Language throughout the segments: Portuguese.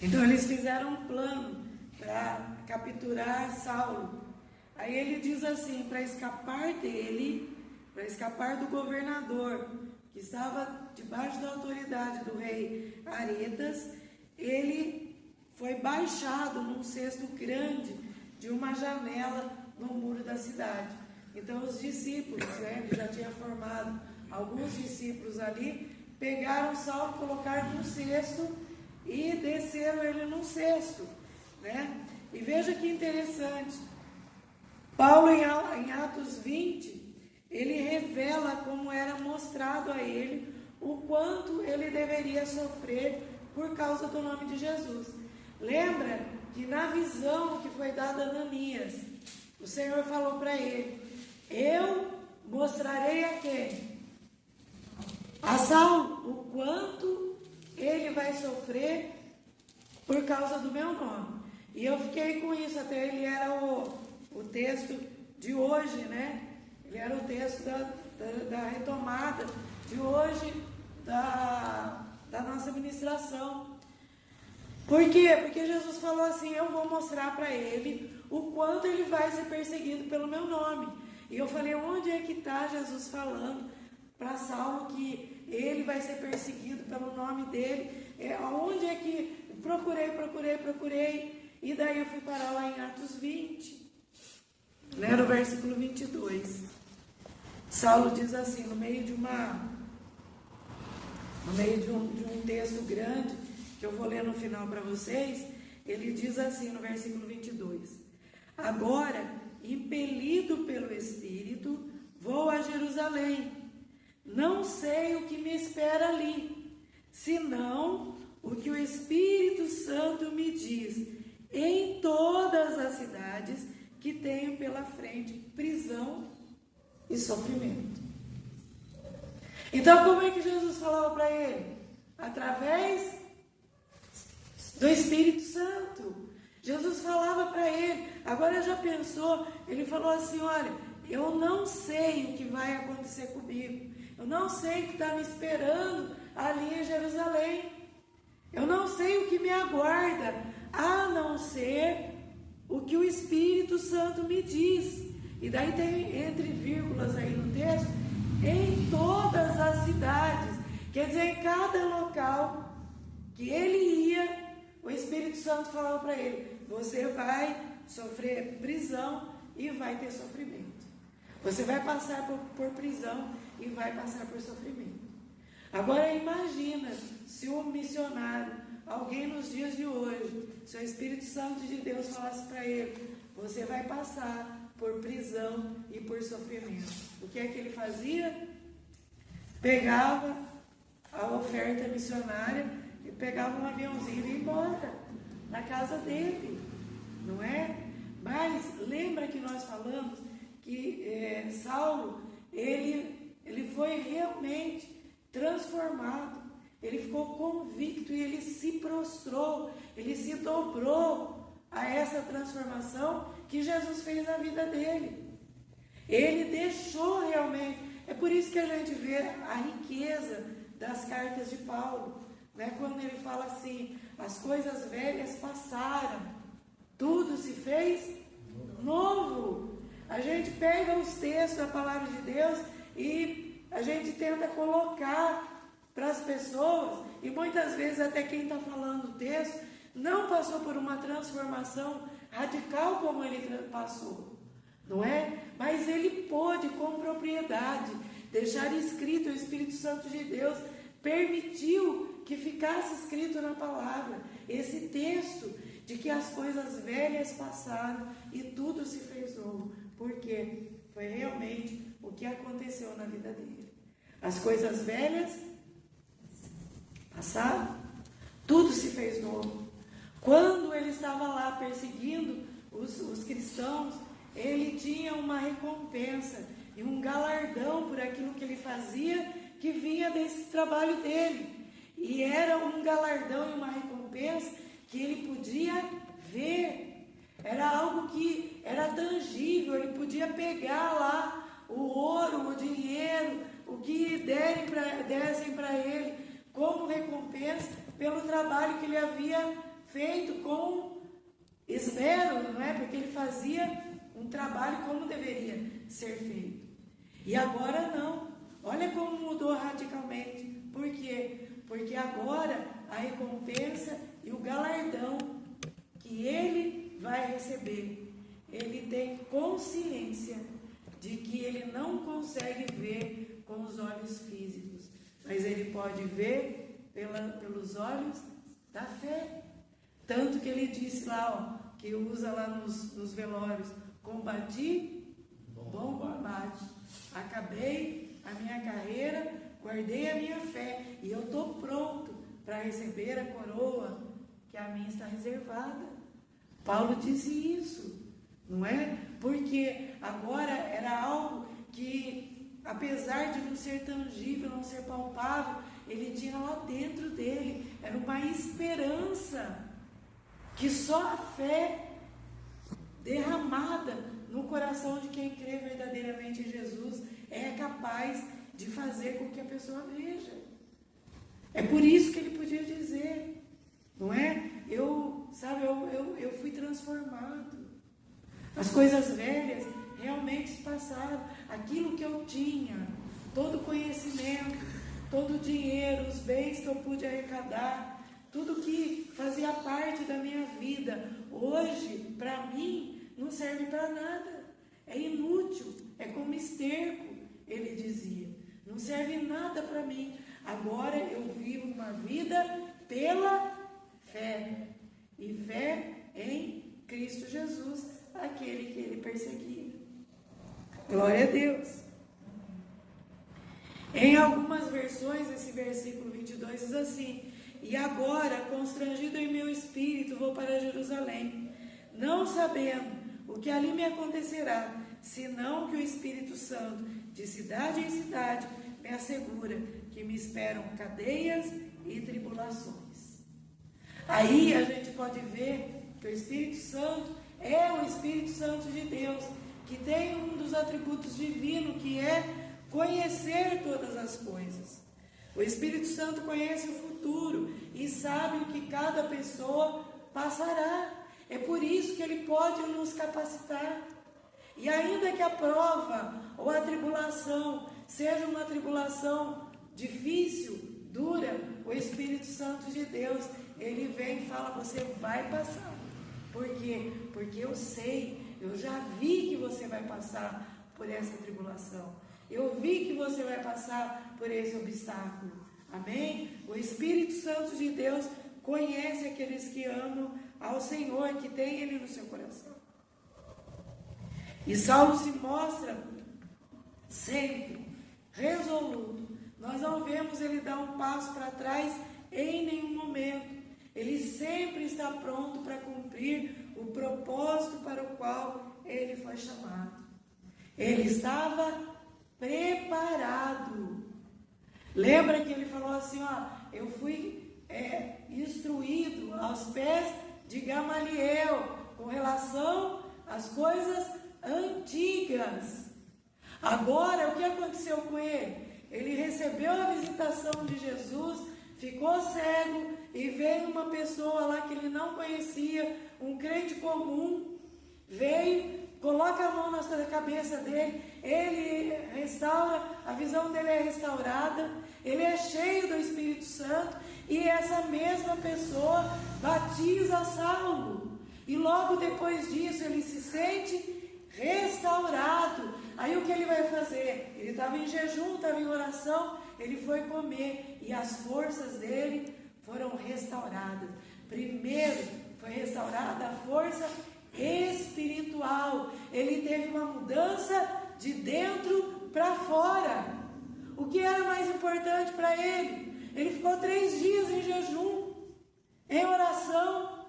Então eles fizeram um plano para capturar Saulo. Aí ele diz assim, para escapar dele, para escapar do governador, que estava debaixo da autoridade do rei Aretas, ele foi baixado num cesto grande de uma janela no muro da cidade. Então os discípulos, ele já tinha formado alguns discípulos ali, pegaram Saulo, colocaram num cesto e desceram ele num cesto, E veja que interessante, Paulo em Atos 20, ele revela como era mostrado a ele o quanto ele deveria sofrer por causa do nome de Jesus. Lembra que na visão que foi dada a Ananias, o Senhor falou para ele: eu mostrarei a quem? A Saulo, o quanto ele vai sofrer por causa do meu nome. E eu fiquei com isso, até ele era o texto de hoje, Ele era o texto da retomada de hoje da nossa ministração. Por quê? Porque Jesus falou assim: eu vou mostrar para ele o quanto ele vai ser perseguido pelo meu nome. E eu falei: onde é que está Jesus falando para Saulo que ele vai ser perseguido pelo nome dele? Onde é que... Procurei. E daí eu fui parar lá em Atos 20, no versículo 22. Saulo diz assim, no meio de um texto grande, que eu vou ler no final para vocês, ele diz assim no versículo 22: agora, impelido pelo Espírito, vou a Jerusalém. Não sei o que me espera ali, senão o que o Espírito Santo me diz: em todas as cidades que tenho pela frente prisão e sofrimento. Então, como é que Jesus falava para ele? Através do Espírito Santo. Jesus falava para ele. Agora já pensou? Ele falou assim: olha, eu não sei o que vai acontecer comigo. Eu não sei o que está me esperando ali em Jerusalém. Eu não sei o que me aguarda, a não ser o que o Espírito Santo me diz. E daí tem entre vírgulas aí no texto: em todas as cidades. Quer dizer, em cada local que ele ia, o Espírito Santo falava para ele: você vai sofrer prisão e vai ter sofrimento. Você vai passar por prisão e vai passar por sofrimento. Agora imagina se um missionário, alguém nos dias de hoje, se o Espírito Santo de Deus falasse para ele: você vai passar por prisão e por sofrimento. O que é que ele fazia? Pegava a oferta missionária e pegava um aviãozinho e ia embora na casa dele, não é? Mas lembra que nós falamos que Saulo, ele foi realmente transformado, ele ficou convicto e ele se prostrou, ele se dobrou a essa transformação que Jesus fez na vida dele. Ele deixou realmente, é por isso que a gente vê a riqueza das cartas de Paulo, quando ele fala assim: as coisas velhas passaram, tudo se fez novo. A gente pega os textos da palavra de Deus e a gente tenta colocar para as pessoas, e muitas vezes até quem está falando o texto não passou por uma transformação radical como ele passou, não é? Mas ele pôde com propriedade deixar escrito, o Espírito Santo de Deus permitiu que ficasse escrito na palavra esse texto de que as coisas velhas passaram e tudo se fez novo, porque foi realmente o que aconteceu na vida dele. As coisas velhas passaram, tudo se fez novo. Quando ele estava lá perseguindo os cristãos, ele tinha uma recompensa e um galardão por aquilo que ele fazia, que vinha desse trabalho dele. E era um galardão e uma recompensa que ele podia ver. Era algo que era tangível, ele podia pegar lá o ouro, o dinheiro, o que dessem para ele como recompensa pelo trabalho que ele havia feito com esmero, não é? Porque ele fazia um trabalho como deveria ser feito. E agora não. Olha como mudou radicalmente. Por quê? Porque agora a recompensa e o galardão que ele vai receber, ele tem consciência de que ele não consegue ver com os olhos físicos, mas ele pode ver pelos olhos da fé. Tanto que ele disse lá, ó, que usa lá nos velórios: combati bom combate, acabei a minha carreira, guardei a minha fé, e eu estou pronto para receber a coroa que a mim está reservada. Paulo disse isso, não é? Porque agora era algo que, apesar de não ser tangível, não ser palpável, ele tinha lá dentro dele, era uma esperança que só a fé derramada no coração de quem crê verdadeiramente em Jesus é capaz de fazer com que a pessoa veja. É por isso que ele podia dizer, não é? Eu fui transformado. As coisas velhas realmente se passaram. Aquilo que eu tinha, todo o conhecimento, todo o dinheiro, os bens que eu pude arrecadar, tudo que fazia parte da minha vida, hoje, para mim, não serve para nada. É inútil, é como esterco, ele dizia. Não serve nada para mim. Agora eu vivo uma vida pela fé. E fé em Cristo Jesus, aquele que ele perseguia. Glória a Deus. Em algumas versões, esse versículo 22 diz assim: e agora, constrangido em meu espírito, vou para Jerusalém, não sabendo o que ali me acontecerá, senão que o Espírito Santo, de cidade em cidade, me assegura que me esperam cadeias e tribulações. Aí a gente pode ver que o Espírito Santo é o Espírito Santo de Deus, que tem um dos atributos divinos, que é conhecer todas as coisas. O Espírito Santo conhece o futuro e sabe o que cada pessoa passará. É por isso que ele pode nos capacitar. E ainda que a prova ou a tribulação seja uma tribulação difícil, dura, o Espírito Santo de Deus, ele vem e fala: você vai passar. Por quê? Porque eu sei, eu já vi que você vai passar por essa tribulação. Eu vi que você vai passar por esse obstáculo. Amém? O Espírito Santo de Deus conhece aqueles que amam ao Senhor, que tem Ele no seu coração. E Saulo se mostra sempre resoluto. Nós não vemos ele dar um passo para trás em nenhum momento. Ele sempre está pronto para cumprir o propósito para o qual ele foi chamado. Ele estava preparado. Lembra que ele falou assim, ó: eu fui instruído aos pés de Gamaliel com relação às coisas antigas. Agora, o que aconteceu com ele? Ele recebeu a visitação de Jesus, ficou cego e veio uma pessoa lá que ele não conhecia, um crente comum, veio, coloca a mão na cabeça dele, ele restaura, a visão dele é restaurada, ele é cheio do Espírito Santo, e essa mesma pessoa batiza Saulo. E logo depois disso ele se sente restaurado. Aí o que ele vai fazer? Ele estava em jejum, estava em oração, ele foi comer e as forças dele foram restauradas. Primeiro foi restaurada a força espiritual. Ele teve uma mudança de dentro para fora. O que era mais importante para ele? Ele ficou 3 dias em jejum, em oração.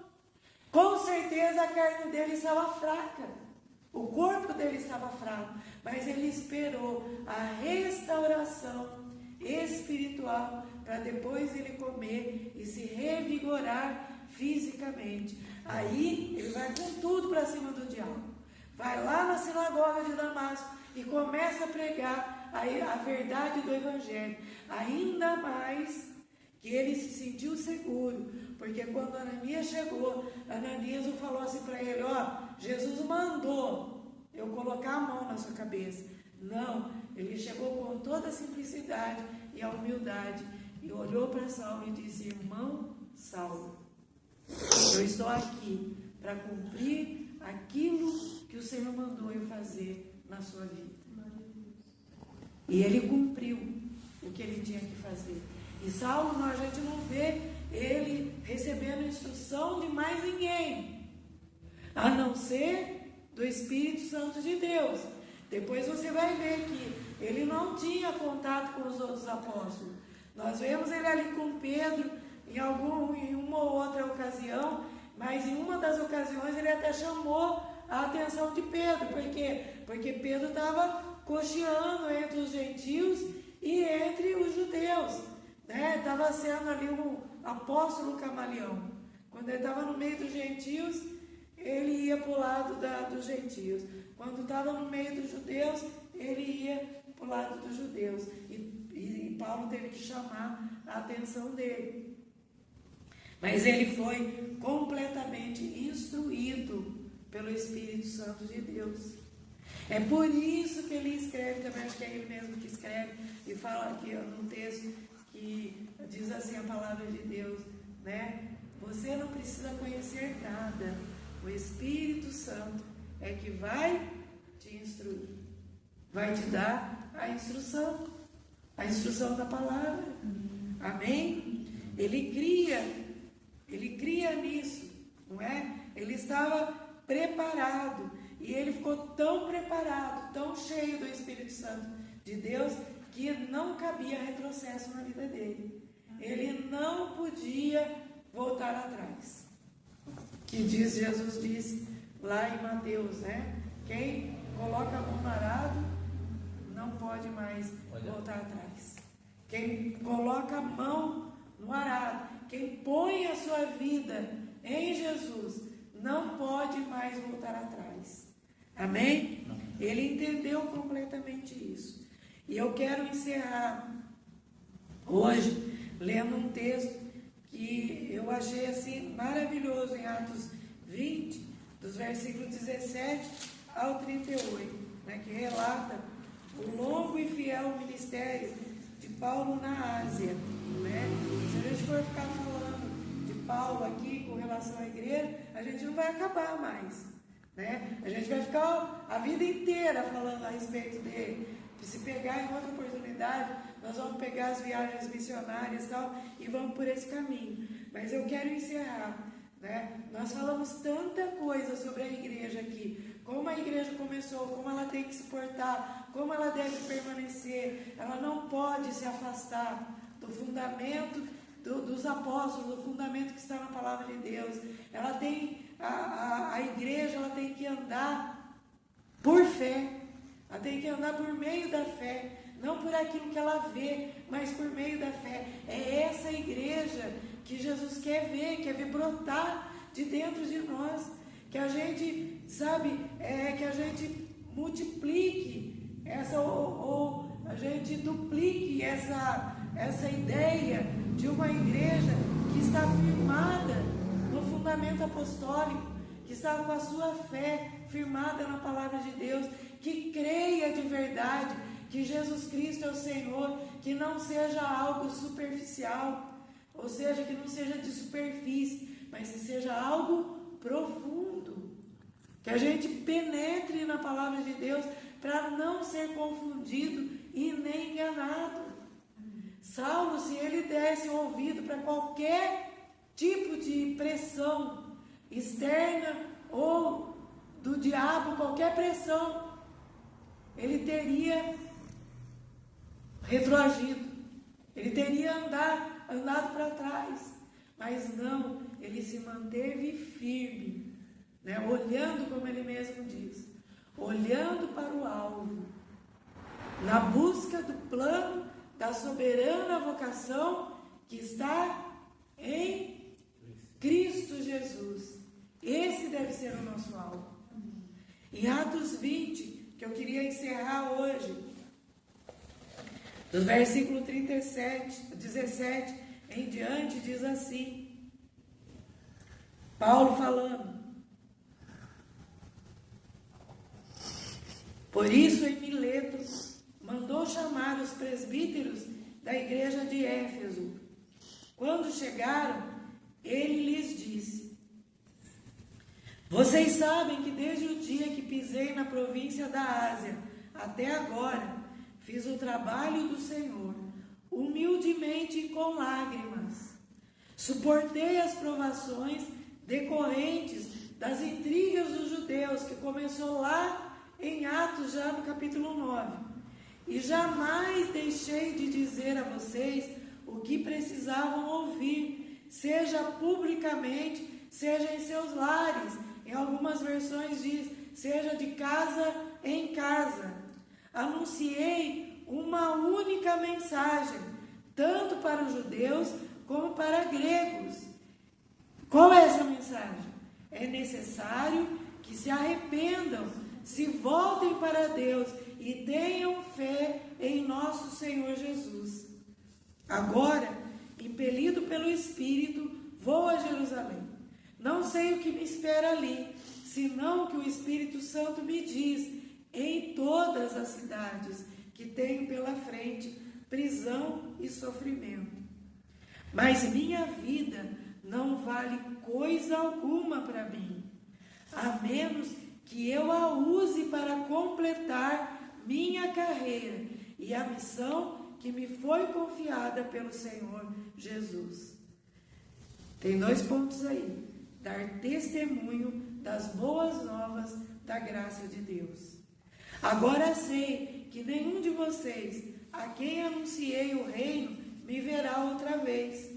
Com certeza a carne dele estava fraca, o corpo dele estava fraco, mas ele esperou a restauração espiritual para depois ele comer e se revigorar fisicamente. Aí ele vai com tudo para cima do diabo, vai lá na sinagoga de Damasco e começa a pregar a verdade do Evangelho, ainda mais que ele se sentiu seguro, porque quando Ananias chegou, Ananias falou assim para ele: Jesus mandou eu colocar a mão na sua cabeça. Não, ele chegou com toda a simplicidade e a humildade e olhou para Saulo e disse: irmão Saulo, eu estou aqui para cumprir aquilo que o Senhor mandou eu fazer na sua vida. E ele cumpriu o que ele tinha que fazer. E Saulo, a gente não vê ele recebendo instrução de mais ninguém, a não ser do Espírito Santo de Deus. Depois você vai ver que ele não tinha contato com os outros apóstolos. Nós vemos ele ali com Pedro em uma ou outra ocasião, mas em uma das ocasiões ele até chamou a atenção de Pedro. Por quê? Porque Pedro estava cocheando entre os gentios e entre os judeus, né? Estava sendo ali um apóstolo camaleão. Quando ele estava no meio dos gentios, ele ia para o lado dos gentios. Quando estava no meio dos judeus, ele ia para o lado dos judeus. E Paulo teve que chamar a atenção dele. Mas ele foi completamente instruído pelo Espírito Santo de Deus. É por isso que ele escreve, também acho que é ele mesmo que escreve, e fala aqui num texto que diz assim a palavra de Deus, né? Você não precisa conhecer nada, o Espírito Santo é que vai te instruir, vai te dar a instrução da palavra. Amém? Ele cria nisso, não é? Ele estava preparado, e ele ficou tão preparado, tão cheio do Espírito Santo de Deus, que não cabia retrocesso na vida dele. Ele não podia voltar atrás. Que Jesus disse lá em Mateus, né? Quem coloca a mão no arado não pode mais voltar atrás. Quem coloca a mão no arado, quem põe a sua vida em Jesus, não pode mais voltar atrás. Amém? Ele entendeu completamente isso. E eu quero encerrar hoje lendo um texto que eu achei assim maravilhoso em Atos 20, dos versículos 17 ao 38, né, que relata o longo e fiel ministério de Paulo na Ásia, né? Se a gente for ficar falando de Paulo aqui com relação à igreja, a gente não vai acabar mais, né? A gente vai ficar a vida inteira falando a respeito dele. Se pegar em outra oportunidade, nós vamos pegar as viagens missionárias e tal, e vamos por esse caminho. Mas eu quero encerrar, né? Nós falamos tanta coisa sobre a igreja aqui, como a igreja começou, como ela tem que se portar, como ela deve permanecer. Ela não pode se afastar do fundamento dos apóstolos, do fundamento que está na palavra de Deus. Ela tem, a igreja, ela tem que andar por fé. Ela tem que andar por meio da fé, não por aquilo que ela vê, mas por meio da fé. É essa igreja que Jesus quer ver brotar de dentro de nós, que a gente, que a gente multiplique ou a gente duplique essa ideia de uma igreja que está firmada no fundamento apostólico, que está com a sua fé firmada na palavra de Deus, que creia de verdade que Jesus Cristo é o Senhor, que não seja algo superficial, ou seja, que não seja de superfície, mas que seja algo profundo, que a gente penetre na palavra de Deus para não ser confundido e nem enganado. Saulo, se ele desse ouvido para qualquer tipo de pressão externa ou do diabo, qualquer pressão, ele teria retroagido, ele teria andado para trás, mas não, ele se manteve firme, né? Olhando, como ele mesmo diz, olhando para o alvo, na busca do plano da soberana vocação que está em Cristo Jesus. Esse deve ser o nosso alvo. Em Atos 20, que eu queria encerrar hoje, do versículo 17 em em diante diz assim, Paulo falando: por isso, em Mileto, mandou chamar os presbíteros da igreja de Éfeso. Quando chegaram, ele lhes disse: vocês sabem que desde o dia que pisei na província da Ásia até agora, fiz o trabalho do Senhor, humildemente e com lágrimas. Suportei as provações decorrentes das intrigas dos judeus, que começou lá em Atos, já no capítulo 9. E jamais deixei de dizer a vocês o que precisavam ouvir, seja publicamente, seja em seus lares. Em algumas versões diz, seja de casa em casa. Anunciei uma única mensagem, tanto para os judeus como para gregos. Qual é essa mensagem? É necessário que se arrependam, se voltem para Deus e tenham fé em nosso Senhor Jesus. Agora, impelido pelo Espírito, vou a Jerusalém. Não sei o que me espera ali, senão o que o Espírito Santo me diz em todas as cidades que tenho pela frente, prisão e sofrimento. Mas minha vida não vale coisa alguma para mim, a menos que eu a use para completar minha carreira e a missão que me foi confiada pelo Senhor Jesus. Tem 2 pontos aí. Dar testemunho das boas novas da graça de Deus. Agora sei que nenhum de vocês, a quem anunciei o reino, me verá outra vez.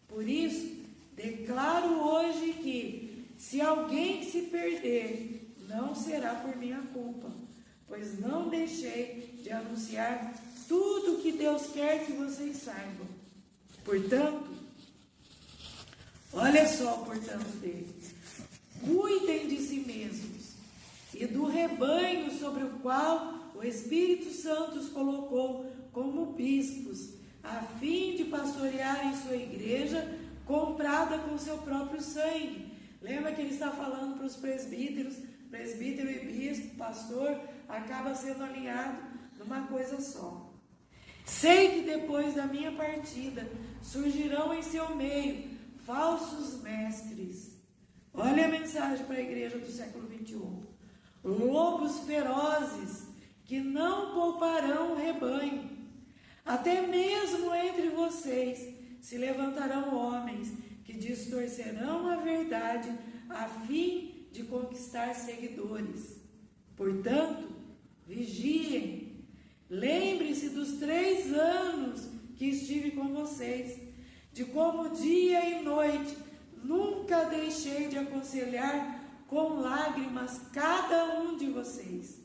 Por isso, declaro hoje que, se alguém se perder, não será por minha culpa, pois não deixei de anunciar tudo o que Deus quer que vocês saibam. Portanto, olha só o portanto dele: cuidem de si mesmos e do rebanho sobre o qual o Espírito Santo os colocou como bispos, a fim de pastorearem sua igreja comprada com seu próprio sangue. Lembra que ele está falando para os presbíteros? Presbítero e bispo, pastor, acaba sendo alinhado numa coisa só. Sei que depois da minha partida surgirão em seu meio falsos mestres. Olha a mensagem para a igreja do século 21. Lobos ferozes que não pouparão o rebanho. Até mesmo entre vocês se levantarão homens que distorcerão a verdade a fim de conquistar seguidores. Portanto, vigiem. Lembre-se dos 3 anos que estive com vocês, de como dia e noite nunca deixei de aconselhar com lágrimas cada um de vocês.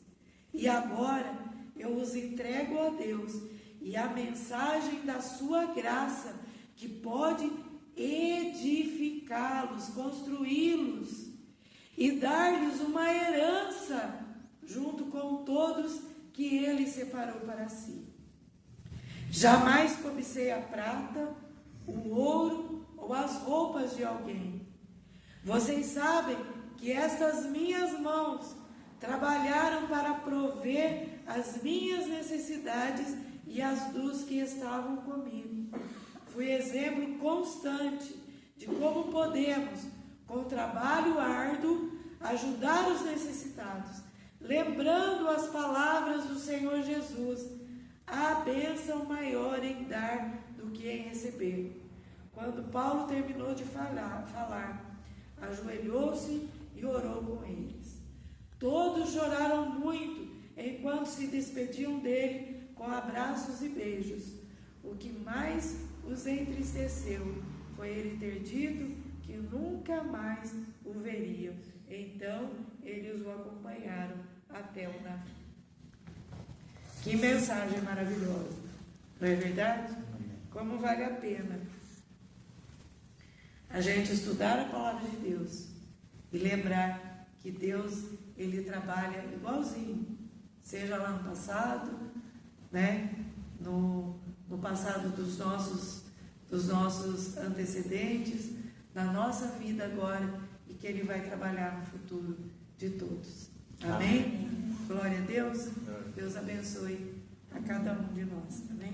E agora eu os entrego a Deus e a mensagem da sua graça, que pode edificá-los, construí-los e dar-lhes uma herança junto com todos que ele separou para si. Jamais cobicei a prata, o ouro ou as roupas de alguém. Vocês sabem que estas minhas mãos trabalharam para prover as minhas necessidades e as dos que estavam comigo. Fui exemplo constante de como podemos, com trabalho árduo, ajudar os necessitados, lembrando as palavras do Senhor Jesus: há bênção maior em dar do que em receber. Quando Paulo terminou de falar, ajoelhou-se e orou com eles. Todos choraram muito enquanto se despediam dele com abraços e beijos. O que mais os entristeceu foi ele ter dito que nunca mais o veriam. Então, eles o acompanharam até o navio. Que mensagem maravilhosa, não é verdade? Como vale a pena a gente estudar a palavra de Deus e lembrar que Deus, ele trabalha igualzinho, seja lá no passado, né? No passado dos nossos dos nossos antecedentes, na nossa vida agora, e que Ele vai trabalhar no futuro de todos. Amém? Glória a Deus. Deus abençoe a cada um de nós. Amém?